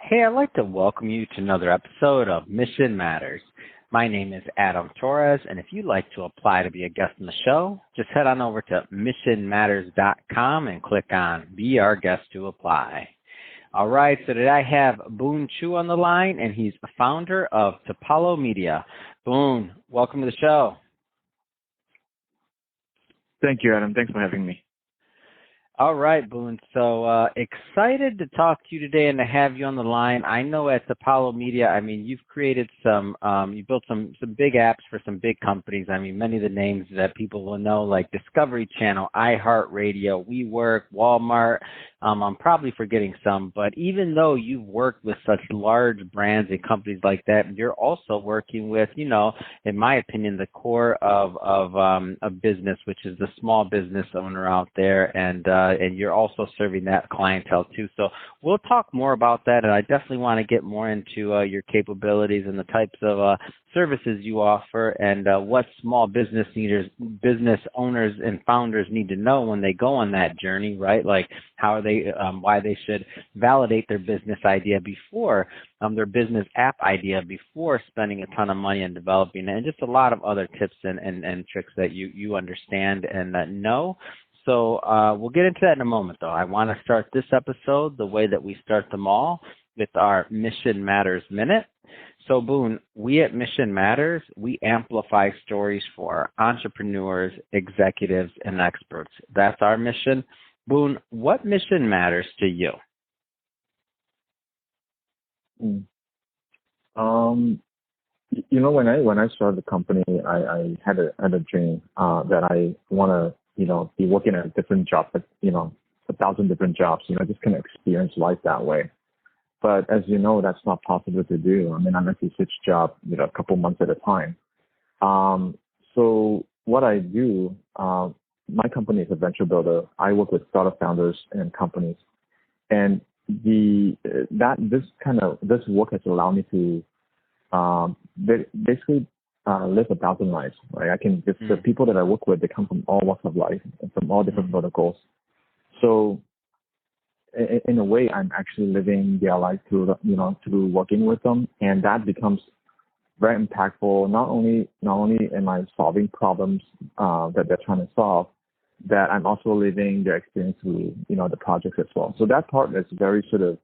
Hey, I'd like to welcome you to another episode of Mission Matters. My name is Adam Torres, and if you'd like to apply to be a guest on the show, just head on over to missionmatters.com and click on Be Our Guest to apply. All right, so today I have Boone Chu on the line, and he's the founder of Topalo Media. Boone, welcome to the show. Thank you, Adam. Thanks for having me. All right, Boone. So excited to talk to you today and to have you on the line. I know at Apollo Media, I mean, you've created you built some big apps for some big companies. I mean, many of the names that people will know, like Discovery Channel, iHeartRadio, WeWork, Walmart. I'm probably forgetting some, but even though you've worked with such large brands and companies like that, you're also working with, in my opinion, the core of a business, which is the small business owner out there, and you're also serving that clientele too. So we'll talk more about that, and I definitely want to get more into your capabilities and the types of services you offer and what small business owners and founders need to know when they go on that journey, right? Like why they should validate their business idea before their business app idea before spending a ton of money on developing it, and just a lot of other tips and tricks that you understand and know. So we'll get into that in a moment, though. I want to start this episode the way that we start them all, with our Mission Matters Minute. So, Boone, we at Mission Matters, we amplify stories for entrepreneurs, executives, and experts. That's our mission. Boone, what mission matters to you? When I started the company, I had a dream that I want to be working at a different job, 1,000 different jobs. Just kind of experience life that way. But as you know, that's not possible to do. I mean, unless you switch job, a couple months at a time. So what I do, my company is a venture builder. I work with startup founders and companies, and this work has allowed me to basically live 1,000 lives. Right? The people that I work with, they come from all walks of life and from all different verticals. So in a way, I'm actually living their life through working with them, and that becomes very impactful. Not only am I solving problems that they're trying to solve, that I'm also living their experience through the projects as well. So that part is very sort of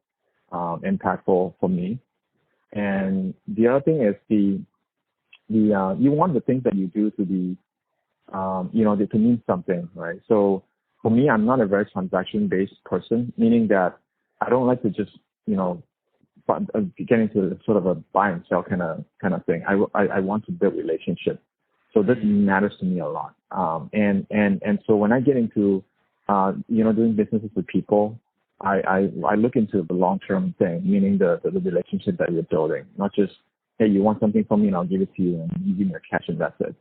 impactful for me. And the other thing is you want the things that you do to be to mean something, right? So for me, I'm not a very transaction-based person, meaning that I don't like to just, get into sort of a buy and sell kind of thing. I want to build relationships. So this matters to me a lot. And so when I get into, doing businesses with people, I look into the long-term thing, meaning the relationship that you're building, not just, hey, you want something from me and I'll give it to you and you give me your cash and that's it.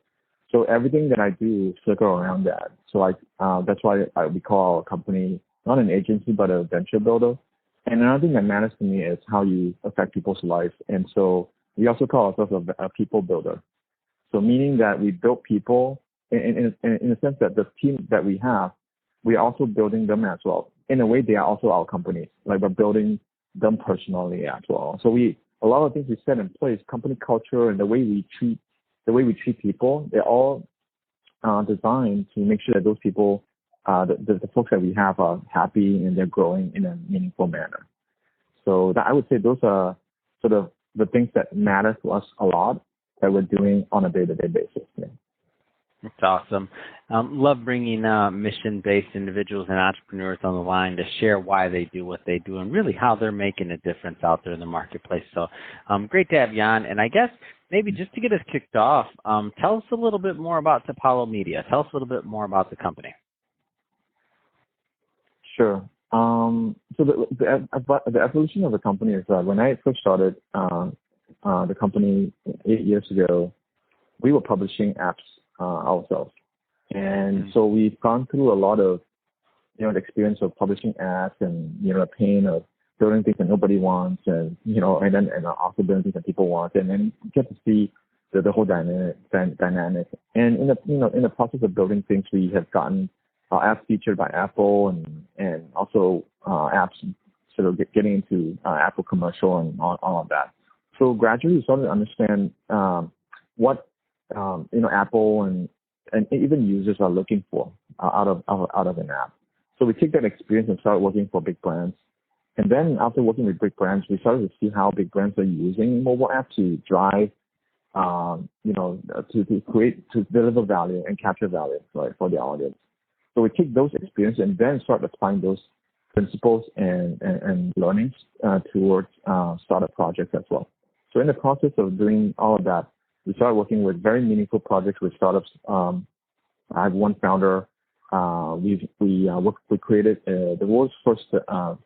So everything that I do circle around that. So that's why we call our company not an agency, but a venture builder. And another thing that matters to me is how you affect people's lives. And so we also call ourselves a people builder. So meaning that we build people in a sense that the team that we have, we are also building them as well. In a way, they are also our companies. Like we're building them personally as well. So a lot of things we set in place, company culture and the way we treat people, they're all designed to make sure that those people, the folks that we have are happy and they're growing in a meaningful manner. So I would say those are sort of the things that matter to us a lot that we're doing on a day-to-day basis. Yeah. That's awesome. Love bringing mission-based individuals and entrepreneurs on the line to share why they do what they do and really how they're making a difference out there in the marketplace. So great to have you on. And I guess maybe just to get us kicked off, tell us a little bit more about Topalo Media. Tell us a little bit more about the company. Sure. So the evolution of the company is when I first started the company 8 years ago, we were publishing apps ourselves. And so we've gone through a lot of, the experience of publishing apps and, the pain of building things that nobody wants and, and also building things that people want. And then you get to see the whole dynamic. And in the process of building things, we have gotten apps featured by Apple and also apps sort of getting into Apple commercial and all of that. So gradually we started to understand what Apple and even users are looking for out of an app. So we took that experience and started working for big brands. And then after working with big brands, we started to see how big brands are using mobile apps to drive, to deliver value and capture value for the audience. So we take those experiences and then start applying those principles and learnings towards startup projects as well. So in the process of doing all of that, we started working with very meaningful projects with startups. I have one founder. We created the world's first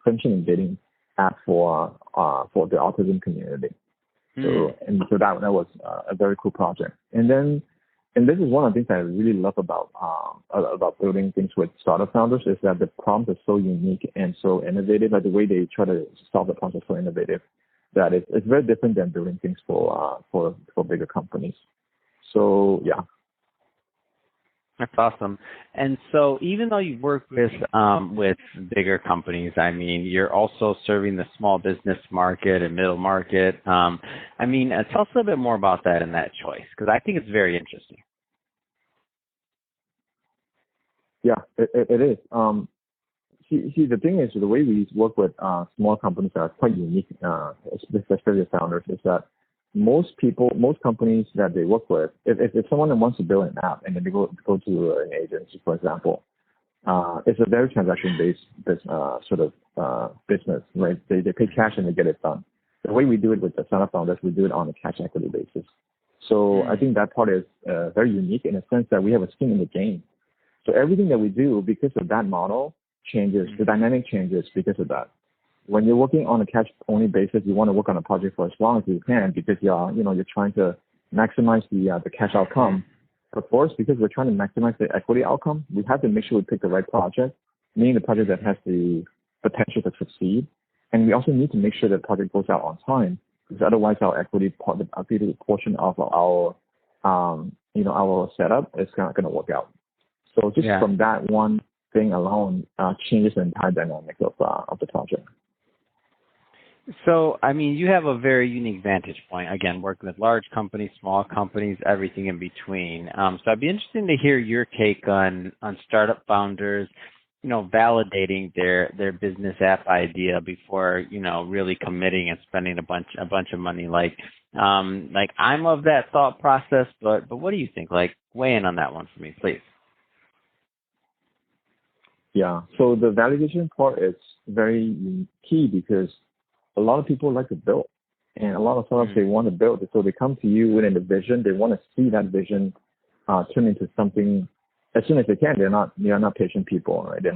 friendship and dating app for the autism community. So that was a very cool project. And this is one of the things I really love about building things with startup founders is that the prompt is so unique and so innovative. Like the way they try to solve the problem is so innovative that it's very different than building things for bigger companies. So yeah. That's awesome. And so even though you work with bigger companies, I mean, you're also serving the small business market and middle market. Tell us a little bit more about that and that choice, because I think it's very interesting. Yeah, it is. See, the thing is, the way we work with small companies that are quite unique, especially the founders, is that most companies that they work with, if someone wants to build an app and then they go to an agency, for example, it's a very transaction-based business, right? They pay cash and they get it done. The way we do it with the startup founders, we do it on a cash equity basis. So I think that part is very unique in a sense that we have a skin in the game. So everything that we do, because of that model, changes. The dynamic changes because of that. When you're working on a cash-only basis, you want to work on a project for as long as you can because you're trying to maximize the cash outcome. But for us, because we're trying to maximize the equity outcome, we have to make sure we pick the right project, meaning the project that has the potential to succeed. And we also need to make sure that the project goes out on time, because otherwise our equity portion of our setup is not going to work out. So just from that one thing alone changes the entire dynamic of the project. So, you have a very unique vantage point, again, working with large companies, small companies, everything in between. So I'd be interested to hear your take on startup founders, validating their business app idea before, really committing and spending a bunch of money. Like I'm of that thought process, but what do you think? Like, weigh in on that one for me, please. Yeah. So the validation part is very key because a lot of people like to build, and a lot of startups they want to build. So they come to you with a vision. They want to see that vision turn into something as soon as they can. They are not patient people, right? They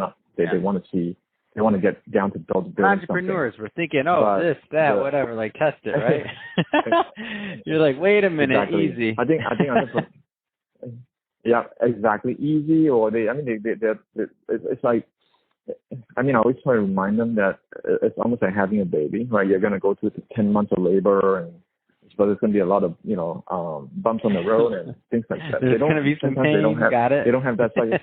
want to see. They want to get down to building entrepreneurs. Something. We're thinking, whatever, like test it, right? You're like, wait a minute, exactly. easy. I think yeah, exactly. Easy, or it's like, I always try to remind them that it's almost like having a baby, right? You're going to go through 10 months of labor, and so there's going to be a lot of, bumps on the road and things like that. There's going to be some pain. They don't have that side.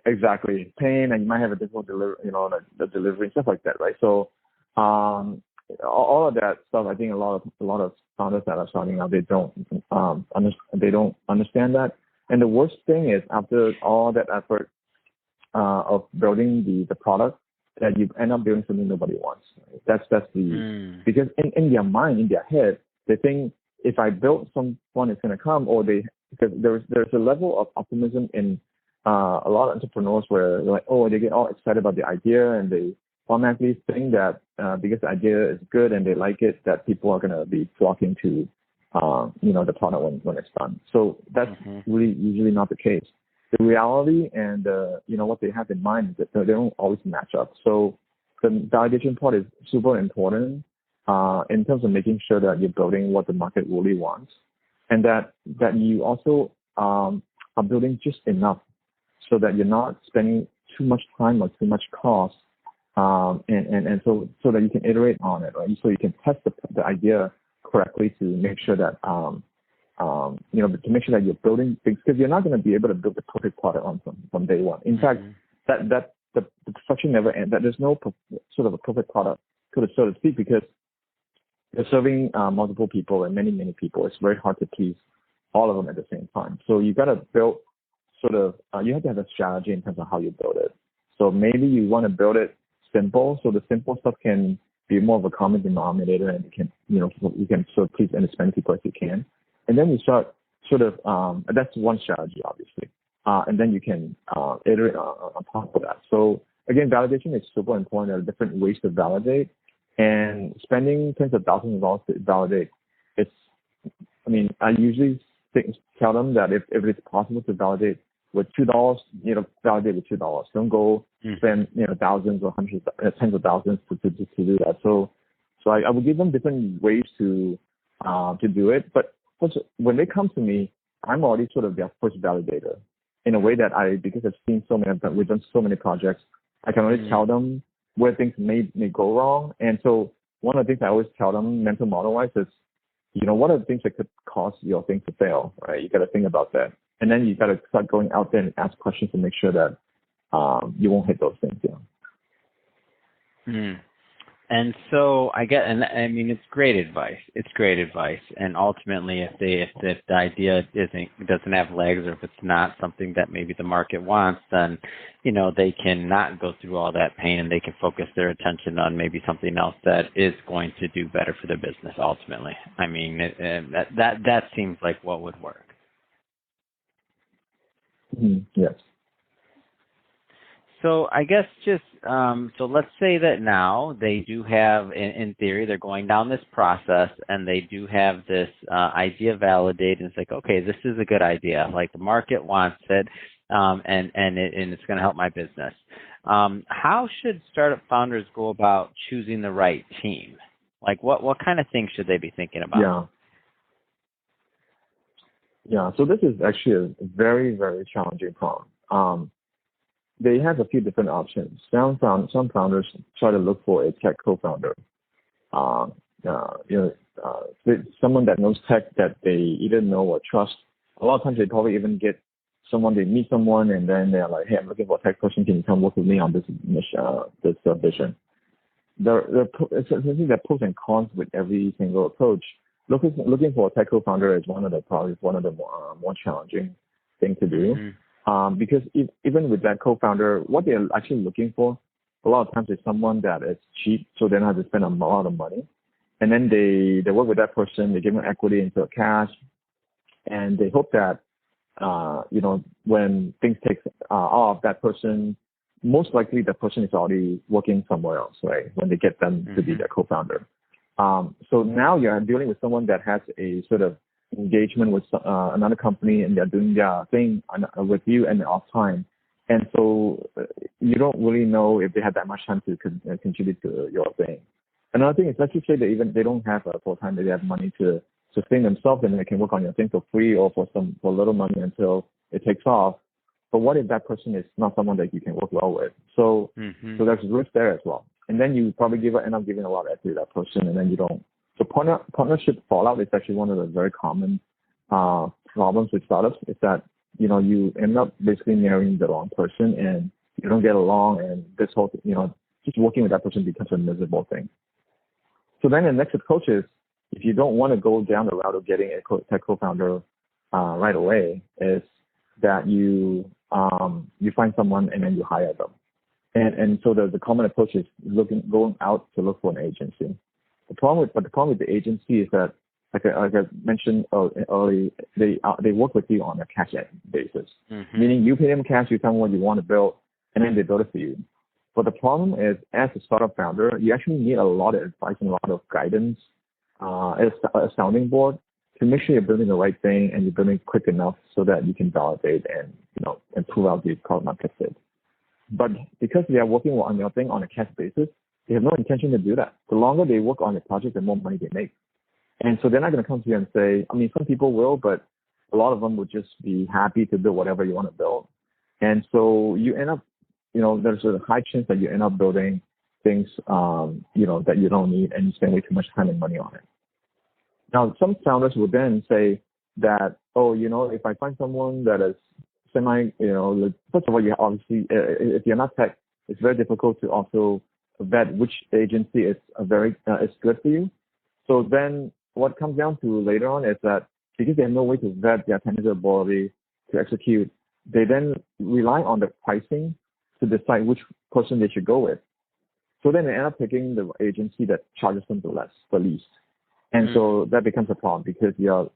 Exactly, pain, and you might have a difficult delivery, the delivery and stuff like that, right? So, all of that stuff, I think a lot of founders that are starting out, they don't understand that. And the worst thing is, after all that effort of building the product, that you end up building something nobody wants. Right? That's because in their mind, in their head, they think if I build someone, it's going to come, because there's a level of optimism in a lot of entrepreneurs where they're like, they get all excited about the idea and they automatically think that because the idea is good and they like it, that people are going to be flocking to the product when it's done. So that's really usually not the case. The reality and what they have in mind is that they don't always match up. So the validation part is super important in terms of making sure that you're building what the market really wants, and that you also are building just enough so that you're not spending too much time or too much cost, and so that you can iterate on it, right? So you can test the idea correctly to make sure that to make sure that you're building things, because you're not going to be able to build the perfect product from day one. In fact, that the perfection never ends. That there's no sort of a perfect product, so to speak, because you're serving multiple people and many people. It's very hard to please all of them at the same time. So you got to build sort of, you have to have a strategy in terms of how you build it. So maybe you want to build it simple, so the simple stuff can be more of a common denominator, and you can sort of please as many people as you can. And then you start sort of, that's one strategy, obviously. And then you can iterate on top of that. So again, validation is super important. There are different ways to validate, and spending tens of thousands of dollars to validate, I usually tell them that if it's possible to validate with $2, validate with $2. Don't go spend thousands or hundreds, tens of thousands to do that. So I would give them different ways to do it. But when they come to me, I'm already sort of their first validator in a way that because I've seen we've done so many projects, I can already tell them where things may go wrong. And so one of the things I always tell them mental model wise is, what are the things that could cause your thing to fail, right? You got to think about that. And then you got to start going out there and ask questions to make sure that you won't hit those things. And so it's great advice. It's great advice. And ultimately, if the idea doesn't have legs, or if it's not something that maybe the market wants, then they can not go through all that pain, and they can focus their attention on maybe something else that is going to do better for their business. Ultimately, that seems like what would work. Yes. So I guess so let's say that now they do have, in theory, they're going down this process, and they do have this idea validated, and it's like, okay, this is a good idea. Like, the market wants it, and it's going to help my business. How should startup founders go about choosing the right team? Like, what kind of things should they be thinking about? Yeah. So this is actually a very, very challenging problem. They have a few different options. Some founders try to look for a tech co-founder. Someone that knows tech that they either know or trust. A lot of times they probably even get they meet someone, and then they're like, "Hey, I'm looking for a tech person. Can you come work with me on this vision?" It's there are pros and cons with every single approach. Looking for a tech co-founder is one of the more challenging things to do. Because even with that co-founder, what they're actually looking for a lot of times is someone that is cheap, so they don't have to spend a lot of money. And then they work with that person, they give them equity into a cash, and they hope that, when things take off, that person, most likely that person is already working somewhere else, right? When they get them to be their co-founder. So now you're dealing with someone that has a sort of engagement with another company, and they're doing their thing with you and off time. And so you don't really know if they have that much time to contribute to your thing. Another thing is, let's just say they don't have a full time, they have money to sustain themselves, and they can work on your thing for free or for little money until it takes off. But what if that person is not someone that you can work well with? So there's risk there as well. And then you probably end up giving a lot of equity to that person, and then you don't. So partnership fallout is actually one of the very common problems with startups. Is that you end up basically marrying the wrong person, and you don't get along, and this whole just working with that person becomes a miserable thing. So then the next approach is, if you don't want to go down the route of getting a tech co-founder right away, is that you find someone and then you hire them. And so the common approach is going out to look for an agency. The problem with the agency is that, like I mentioned earlier, they work with you on a cash basis, meaning you pay them cash, you tell them what you want to build, and then they build it for you. But the problem is, as a startup founder, you actually need a lot of advice and a lot of guidance, as a sounding board, to make sure you're building the right thing and you're building quick enough so that you can validate and prove out the product market fit. But because they are working on your thing on a cash basis, they have no intention to do that. The longer they work on the project, the more money they make. And so they're not going to come to you and say, some people will, but a lot of them would just be happy to build whatever you want to build. And so you end up, there's a high chance that you end up building things, that you don't need, and you spend way too much time and money on it. Now, some founders would then say that, if I find someone that is first of all, you obviously, if you're not tech, it's very difficult to also vet which agency is good for you. So then what comes down to later on is that because they have no way to vet their technical ability to execute, they then rely on the pricing to decide which person they should go with. So then they end up picking the agency that charges them the least. And so that becomes a problem because the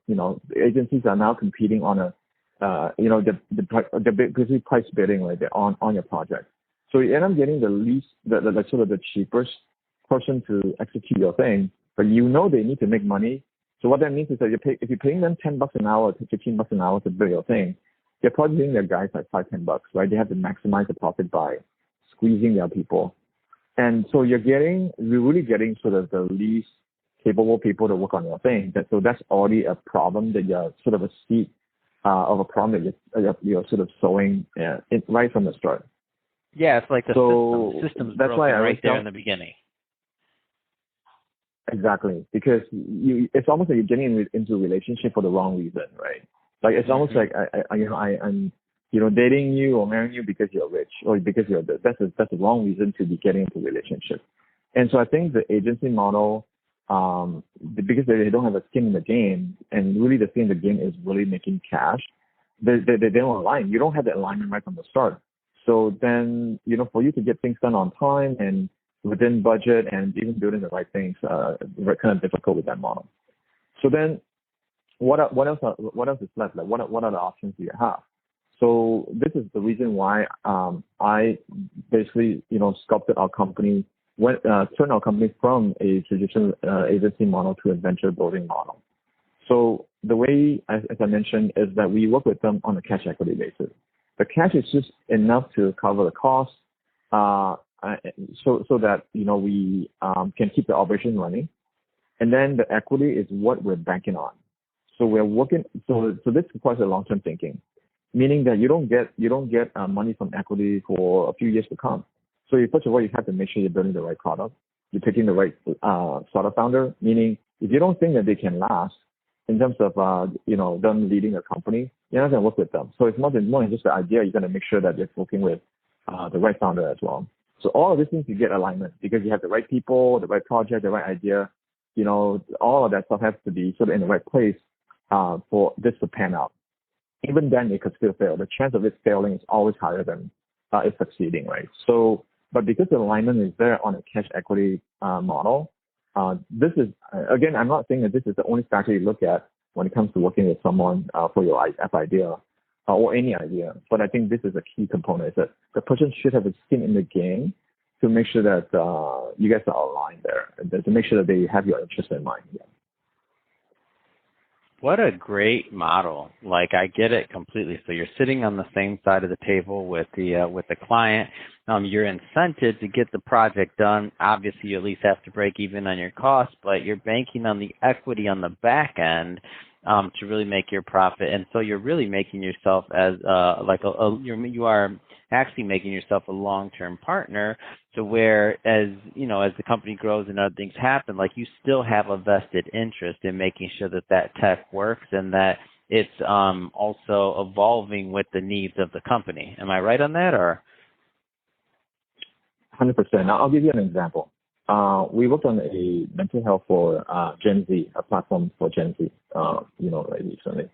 agencies are now competing on they're basically price bidding right there on your project. So you end up getting the sort of the cheapest person to execute your thing, but they need to make money. So what that means is that if you're paying them $10 an hour to $15 an hour to build your thing, they're probably paying their guys like $5-10, right? They have to maximize the profit by squeezing their people. And so you're really getting sort of the least capable people to work on your thing. So that's already a problem that you're sort of a seed of a problem that you're sort of sowing right from the start. Yeah, it's like the system's that's broken why right there in the beginning. Exactly, because it's almost like you're getting into a relationship for the wrong reason, right? Like it's almost like I'm dating you or marrying you because you're rich or because you're that's the wrong reason to be getting into a relationship. And so I think the agency model, because they don't have a skin in the game, and really the skin in the game is really making cash. They don't align. You don't have that alignment right from the start. So then for you to get things done on time and within budget and even building the right things, kind of difficult with that model. So then, what else is left? Like what are the options do you have? So this is the reason why I basically sculpted our company, turned our company from a traditional agency model to a venture building model. So the way, as I mentioned, is that we work with them on a cash equity basis. The cash is just enough to cover the costs, so that we can keep the operation running, and then the equity is what we're banking on. So we're working. So this requires a long-term thinking, meaning that you don't get money from equity for a few years to come. So first of all, you have to make sure you're building the right product, you're picking the right startup founder. Meaning, if you don't think that they can last in terms of them leading a company, you're not going to work with them. So it's more than just the idea. You're going to make sure that you're working with the right founder as well. So all of these things, you get alignment because you have the right people, the right project, the right idea. All of that stuff has to be sort of in the right place for this to pan out. Even then, it could still fail. The chance of it failing is always higher than it succeeding, right? So, but because the alignment is there on a cash equity model, this is, again, I'm not saying that this is the only factor you look at when it comes to working with someone for your app idea or any idea. But I think this is a key component, is that the person should have a skin in the game to make sure that you guys are aligned there, to make sure that they have your interest in mind. Yeah. What a great model. Like, I get it completely. So you're sitting on the same side of the table with the client. You're incented to get the project done. Obviously, you at least have to break even on your costs, but you're banking on the equity on the back end to really make your profit. And so you're really making yourself as you are actually making yourself a long-term partner, to where as the company grows and other things happen, like, you still have a vested interest in making sure that tech works and that it's also evolving with the needs of the company. Am I right on that, or? 100%. Now, I'll give you an example. We worked on a mental health for Gen Z, a platform for Gen Z, recently.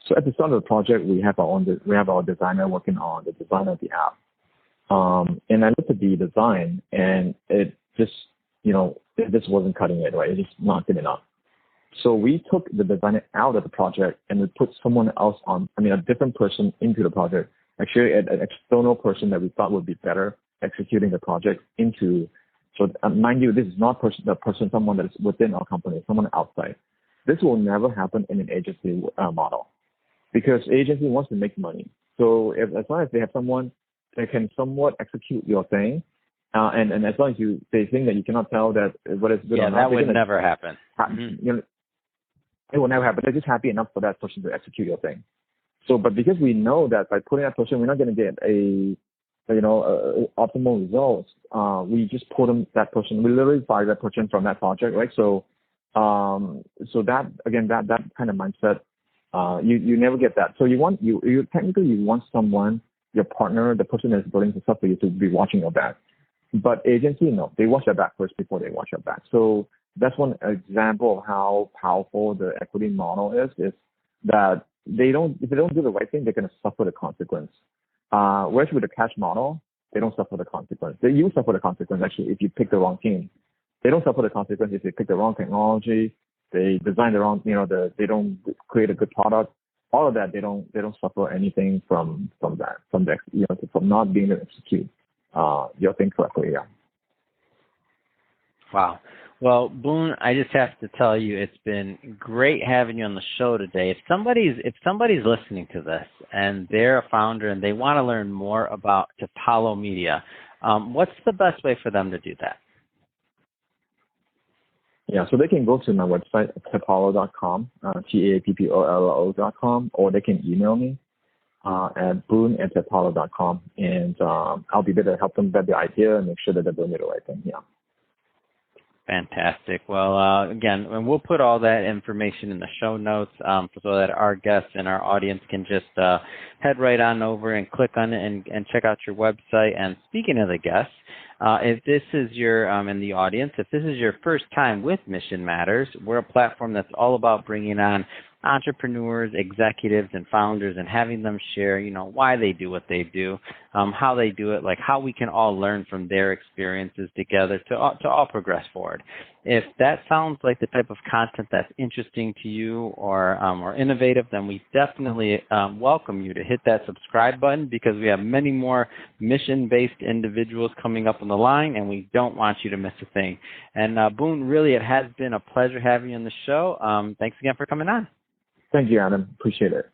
So at the start of the project, we have our designer working on the design of the app. And I looked at the design, and it just wasn't cutting it, right? It just not good enough. So we took the designer out of the project and we put someone else a different person into the project. Actually, an external person that we thought would be better executing the project into. So mind you, this is not someone that is within our company, someone outside. This will never happen in an agency model, because agency wants to make money. So as long as they have someone that can somewhat execute your thing, and as long as they think that you cannot tell that what is good or not, that would never happen. It will never happen. They're just happy enough for that person to execute your thing. So, but because we know that by putting that person, we're not going to get optimal results, we just put that person. We literally fired that person from that project, right? So that again, that kind of mindset, you never get that. So you technically want someone your partner, the person that's building the stuff for you, to be watching your back. But agency, no, they watch your back first before they watch your back. So that's one example of how powerful the equity model is that if they don't do the right thing, they're going to suffer the consequence. Whereas with the cash model, they don't suffer the consequence. You suffer the consequence actually if you pick the wrong team. They don't suffer the consequence if they pick the wrong technology, they design the wrong, they don't create a good product. All of that, they don't suffer anything from that, from not being able to execute your thing correctly. Yeah. Wow. Well, Boone, I just have to tell you, it's been great having you on the show today. If somebody's listening to this and they're a founder and they want to learn more about Tapalo Media, what's the best way for them to do that? Yeah, so they can go to my website, tapalo.com, TAPPOLO.com, or they can email me at boone@tapalo.com, and I'll be there to help them vet the idea and make sure that they're doing the right thing. Yeah. Fantastic. Well, again, and we'll put all that information in the show notes so that our guests and our audience can just head right on over and click on it and check out your website. And speaking of the guests, if this is your, in the audience, if this is your first time with Mission Matters, we're a platform that's all about bringing on entrepreneurs, executives, and founders and having them share, why they do what they do, how they do it, like how we can all learn from their experiences together to all progress forward. If that sounds like the type of content that's interesting to you or innovative, then we definitely welcome you to hit that subscribe button, because we have many more mission-based individuals coming up on the line, and we don't want you to miss a thing. And Boone, really, it has been a pleasure having you on the show. Thanks again for coming on. Thank you, Adam. Appreciate it.